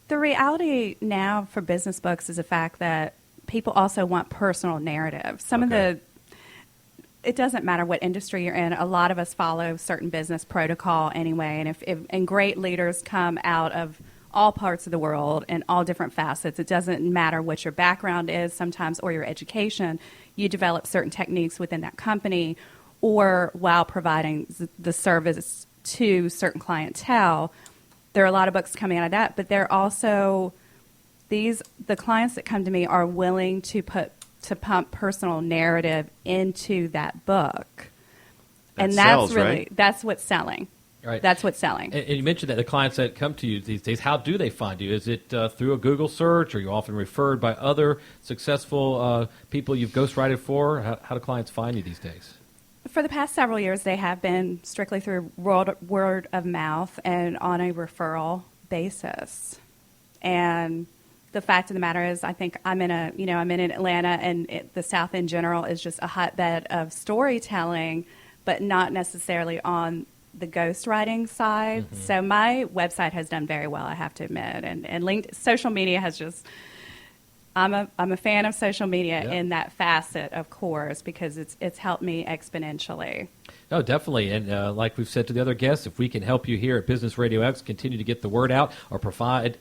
The reality now for business books is the fact that people also want personal narrative. It doesn't matter what industry you're in. A lot of us follow certain business protocol anyway, and great leaders come out of all parts of the world and all different facets. It doesn't matter what your background is sometimes or your education. You develop certain techniques within that company or while providing the service to certain clientele. There are a lot of books coming out of that, but they're also the clients that come to me are willing to pump personal narrative into that book. That sells, really right? that's what's selling. Right. That's what's selling. And you mentioned that the clients that come to you these days, how do they find you? Is it through a Google search? Are you often referred by other successful people you've ghostwrited for? How do clients find you these days? For the past several years, they have been strictly through word of mouth and on a referral basis. And the fact of the matter is, I think I'm in Atlanta, and the South in general is just a hotbed of storytelling, but not necessarily on the ghostwriting side. Mm-hmm. So my website has done very well, I have to admit, and social media has just. I'm a fan of social media in that facet, of course, because it's helped me exponentially. Oh, definitely. And like we've said to the other guests, if we can help you here at Business Radio X continue to get the word out or provide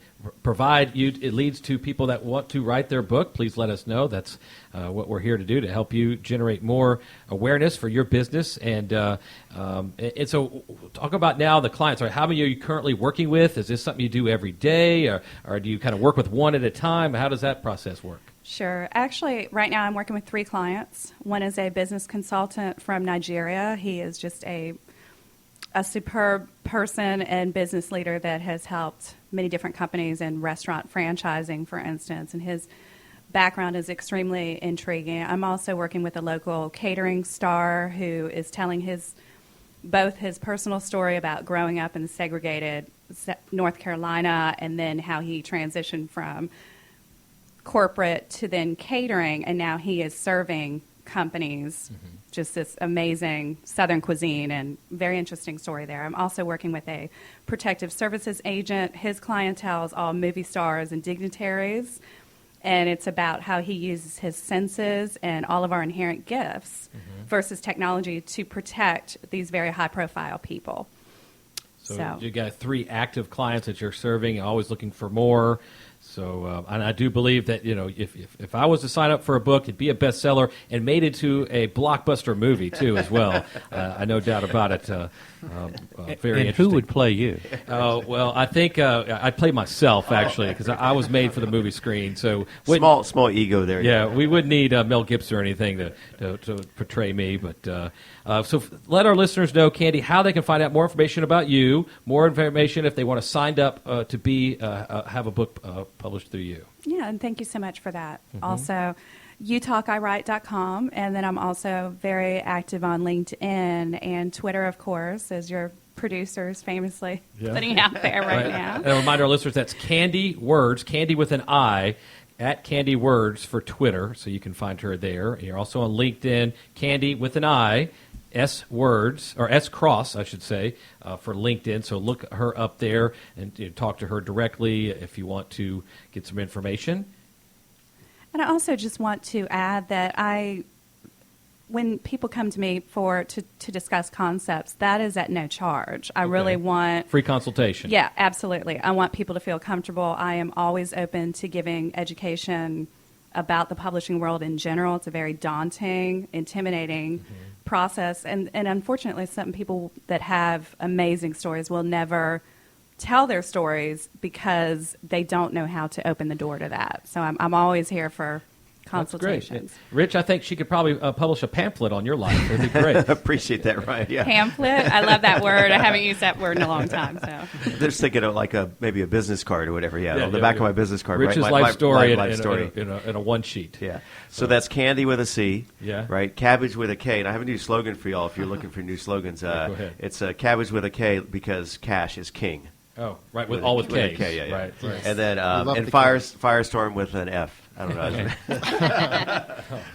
you, it leads to people that want to write their book, please let us know. That's what we're here to do, to help you generate more awareness for your business. And so talk about now the clients. How many are you currently working with? Is this something you do every day, or do you kind of work with one at a time? How does that process work? Sure. Actually, right now I'm working with 3 clients. One is a business consultant from Nigeria. He is just a superb person and business leader that has helped many different companies in restaurant franchising, for instance, and his background is extremely intriguing. I'm also working with a local catering star who is telling both his personal story about growing up in segregated North Carolina and then how he transitioned from corporate to then catering, and now he is serving companies just this amazing Southern cuisine, and very interesting story there. I'm also working with a protective services agent. His clientele is all movie stars and dignitaries, and it's about how he uses his senses and all of our inherent gifts versus technology to protect these very high-profile people. So you got 3 active clients that you're serving, always looking for more. So, and I do believe that, if I was to sign up for a book, it'd be a bestseller and made into a blockbuster movie, too, as well. No doubt about it. Very and interesting. who would play you? Well, I think I'd play myself, actually, because I was made for the movie screen. So Small ego there. yeah, we wouldn't need Mel Gibson or anything to portray me. But so let our listeners know, Candy, how they can find out more information about you, more information if they want to sign up to have a book published through you. Yeah, and thank you so much for that. Also, youtalkiwrite.com, and then I'm also very active on LinkedIn and Twitter, of course, as your producers famously putting out there right now. And a reminder, our listeners, that's Candy Words, Candy with an I, at Candy Words for Twitter, so you can find her there. And you're also on LinkedIn, Candy with an I, S Words, or S Cross, I should say, for LinkedIn. So look her up there and talk to her directly if you want to get some information. And I also just want to add that when people come to me to discuss concepts, that is at no charge. I really want free consultation. Yeah, absolutely. I want people to feel comfortable. I am always open to giving education about the publishing world in general. It's a very daunting, intimidating process. And unfortunately, some people that have amazing stories will never tell their stories because they don't know how to open the door to that. So I'm always here for consultations. That's great. Rich, I think she could probably publish a pamphlet on your life. That'd be great. Appreciate that, Ryan. Yeah. Pamphlet? I love that word. I haven't used that word in a long time. So Just thinking of like maybe a business card or whatever. Yeah, on the back of my business card. Rich's right? life story, life story. in a one sheet. Yeah. So that's Candy with a C. Yeah. Right. Cabbage with a K. And I have a new slogan for y'all if you're looking for new slogans. Go ahead. It's Cabbage with a K because cash is king. Oh, right, with a K's. K, yeah. Right. And then love and the Firestorm with an F. I don't know.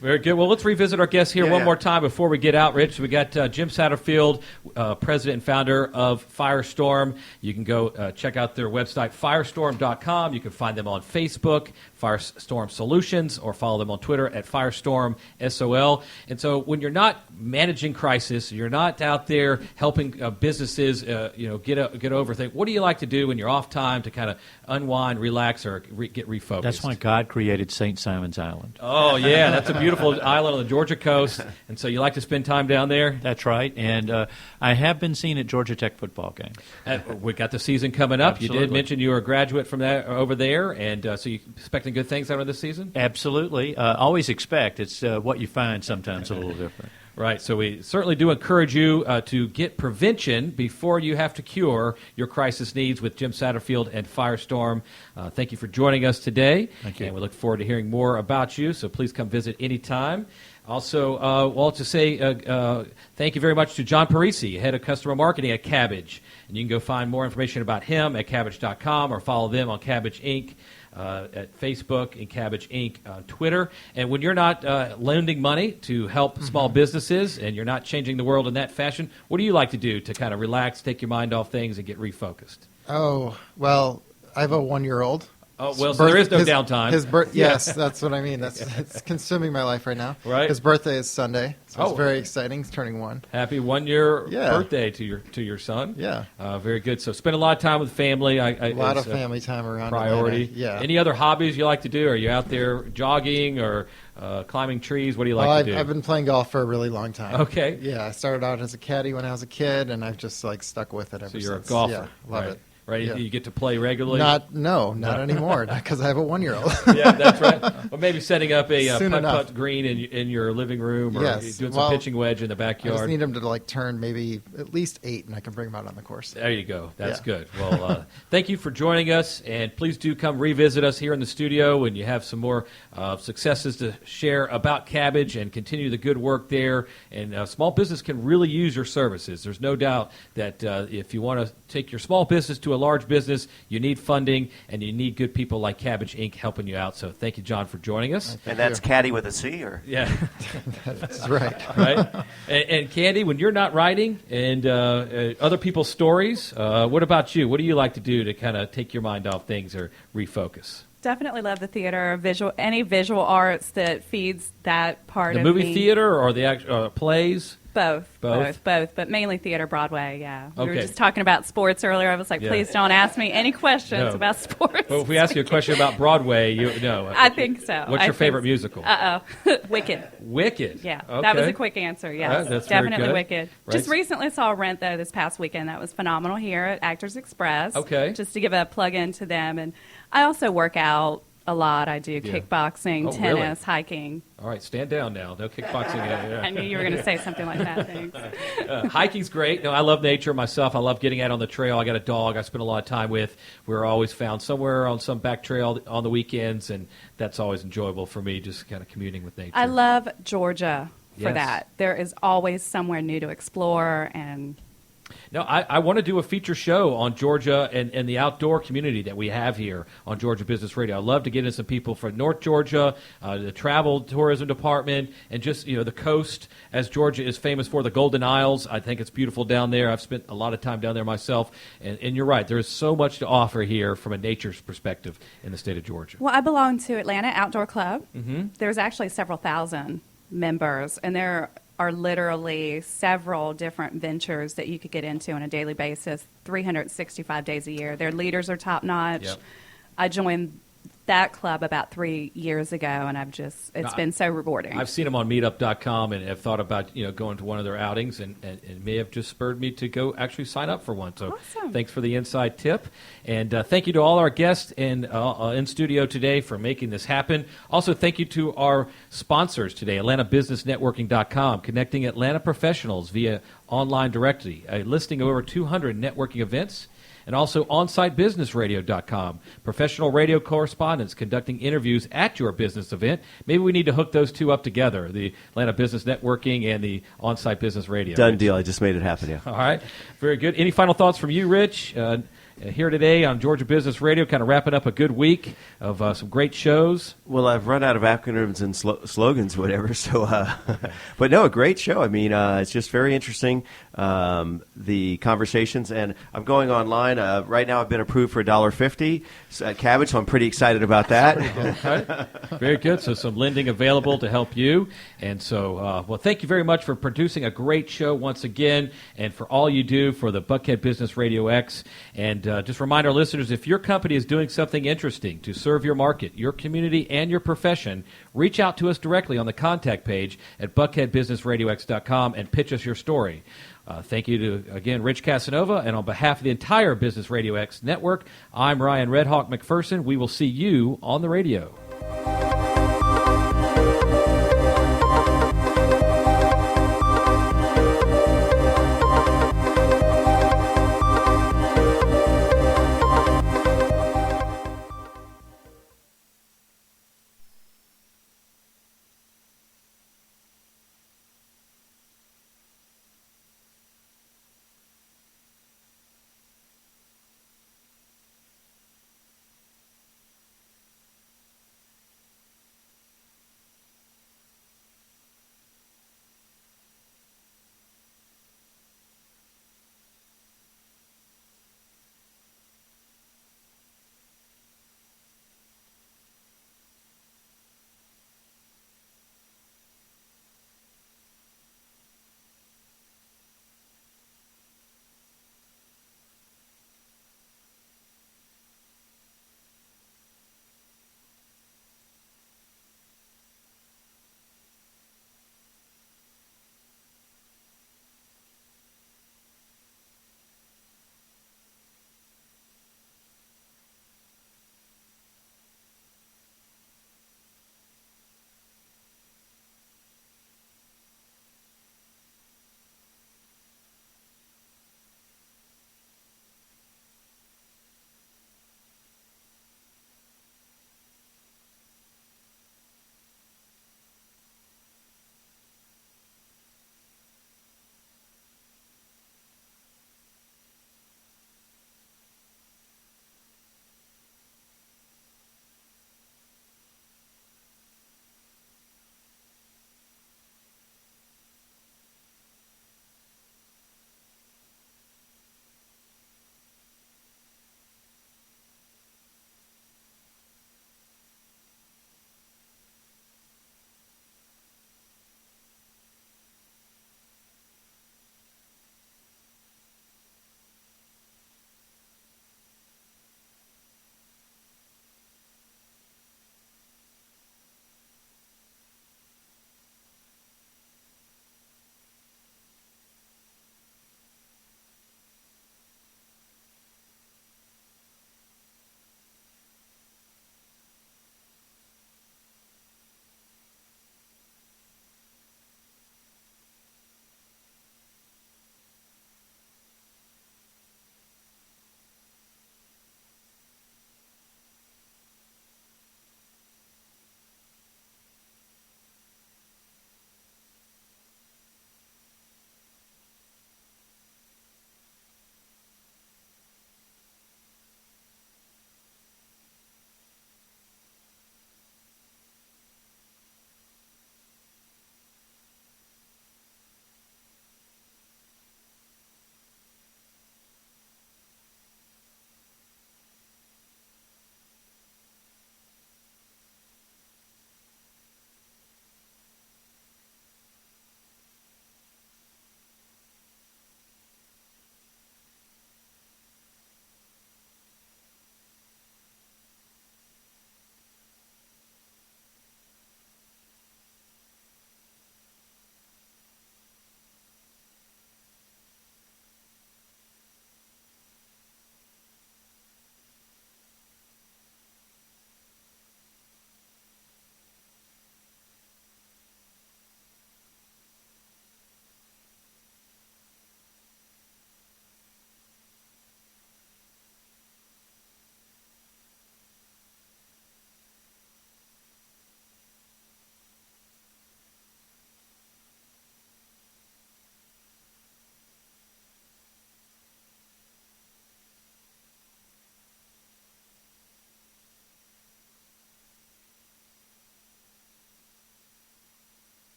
Very good. Well, let's revisit our guests here one more time before we get out, Rich. We got Jim Satterfield, president and founder of Firestorm. You can go check out their website, firestorm.com. You can find them on Facebook, Firestorm Solutions, or follow them on Twitter at Firestorm SOL. And so when you're not managing crisis, you're not out there helping businesses get over things, what do you like to do when you're off time to kind of unwind, relax, or get refocused? That's why God created St. Simon's Island. Oh, yeah. That's a beautiful island on the Georgia coast. And so you like to spend time down there? That's right. And I have been seen at Georgia Tech football games. We got the season coming up. Absolutely. You did mention you were a graduate from that over there. And so you expecting good things out of this season? Absolutely. Always expect. It's what you find sometimes a little different. Right. So we certainly do encourage you to get prevention before you have to cure your crisis needs with Jim Satterfield and Firestorm. Thank you for joining us today. Thank you. And we look forward to hearing more about you. So please come visit anytime. Also, want to say thank you very much to John Parisi, head of customer marketing at Cabbage. And you can go find more information about him at Cabbage.com or follow them on Cabbage Inc. At Facebook and Cabbage Inc. on Twitter. And when you're not lending money to help small businesses and you're not changing the world in that fashion, what do you like to do to kind of relax, take your mind off things, and get refocused? Oh, well, I have a 1-year-old. Oh, well, so there is no downtime. Yes, that's what I mean. It's consuming my life right now. Right. His birthday is Sunday, so Oh. it's very exciting. He's turning 1. Happy 1-year Yeah. birthday to your son. Yeah. Very good. So spend a lot of time with family. A lot it's of family time around. priority. Atlanta. Yeah. Any other hobbies you like to do? Are you out there jogging or climbing trees? What do you like to do? I've been playing golf for a really long time. Okay. Yeah, I started out as a caddy when I was a kid, and I've just stuck with it ever So since. you're a golfer. Yeah, love right. it. Right? Yeah. You get to play regularly? Not anymore, because I have a 1-year-old. Yeah, that's right. Well, maybe setting up a Soon enough. putt-putt green in your living room, or Yes. doing some Well, pitching wedge in the I just backyard. need him to turn maybe at least 8, and I can bring him out on the course. There you go. That's Yeah. good. Well, thank you for joining us, and please do come revisit us here in the studio when you have some more successes to share about Cabbage and continue the good work there. And small business can really use your services. There's no doubt that if you want to take your small business to a large business, you need funding, and you need good people like Cabbage Inc. helping you out. So thank you, John, for joining us. And that's Caddy with a C, or? Yeah. That's right. Right? And Candy, when you're not writing and other people's stories, what about you? What do you like to do to kind of take your mind off things or refocus? definitely love the theater, any visual arts that feeds that part The of movie me. theater or the plays? Both, Both? but mainly theater, Broadway, yeah. We were Okay. just talking about sports earlier. I was like, Yeah. please don't ask me any questions No. about sports. Well, if we ask you a question about Broadway, no. I think so. What's I your think favorite so. musical? Wicked. Wicked. Yeah, Okay. that was a quick answer, yes. That's very Definitely good. Wicked. Right. Just recently saw Rent, though, this past weekend. That was phenomenal here at Actors Express. Okay. Just to give a plug-in to them. And I also work out a lot. I do Yeah. kickboxing, Oh, tennis, really? hiking. All right, stand down now. No kickboxing. I knew you were going to say something like that. Thanks. Hiking's great. No, I love nature myself. I love getting out on the trail. I got a dog I spend a lot of time with. We're always found somewhere on some back trail on the weekends, and that's always enjoyable for me, just kind of communing with nature. I love Georgia for Yes. that. There is always somewhere new to explore, and No, I want to do a feature show on Georgia and the outdoor community that we have here on Georgia Business Radio. I'd love to get in some people from North Georgia, the travel tourism department, and just the coast, as Georgia is famous for the Golden Isles. I think it's beautiful down there. I've spent a lot of time down there myself, and you're right. There is so much to offer here from a nature's perspective in the state of Georgia. well, I belong to Atlanta Outdoor Club. Mm-hmm. There's actually several thousand members, and there are literally several different ventures that you could get into on a daily basis, 365 days a year. Their leaders are top notch. Yep. I joined that club about 3 years ago, and it's been so rewarding. I've seen them on meetup.com and have thought about going to one of their outings, and may have just spurred me to go actually sign up for one. So Awesome. Thanks for the inside tip. And thank you to all our guests in studio today for making this happen. Also, thank you to our sponsors today, AtlantaBusinessNetworking.com, connecting Atlanta professionals via online directory, a listing of over 200 networking events. And also OnSiteBusinessRadio.com, professional radio correspondents conducting interviews at your business event. Maybe we need to hook those two up together, the Atlanta Business Networking and the On-Site Business Radio. Done deal. I just made it happen, yeah. All right. Very good. Any final thoughts from you, Rich? Here today on Georgia Business Radio, kind of wrapping up a good week of some great shows. Well, I've run out of acronyms and slogans, whatever. So, but no, a great show. I mean, it's just very interesting, the conversations. And I'm going online right now. I've been approved for $1.50 at Cabbage, so I'm pretty excited about that. Okay. Very good. So some lending available to help you. And so, well, thank you very much for producing a great show once again, and for all you do for the Buckhead Business Radio X. And just remind our listeners, if your company is doing something interesting to serve your market, your community, and your profession, reach out to us directly on the contact page at buckheadbusinessradiox.com and pitch us your story. Thank you to, again, Rich Casanova, and on behalf of the entire Business Radio X network, I'm Ryan Redhawk McPherson. We will see you on the radio.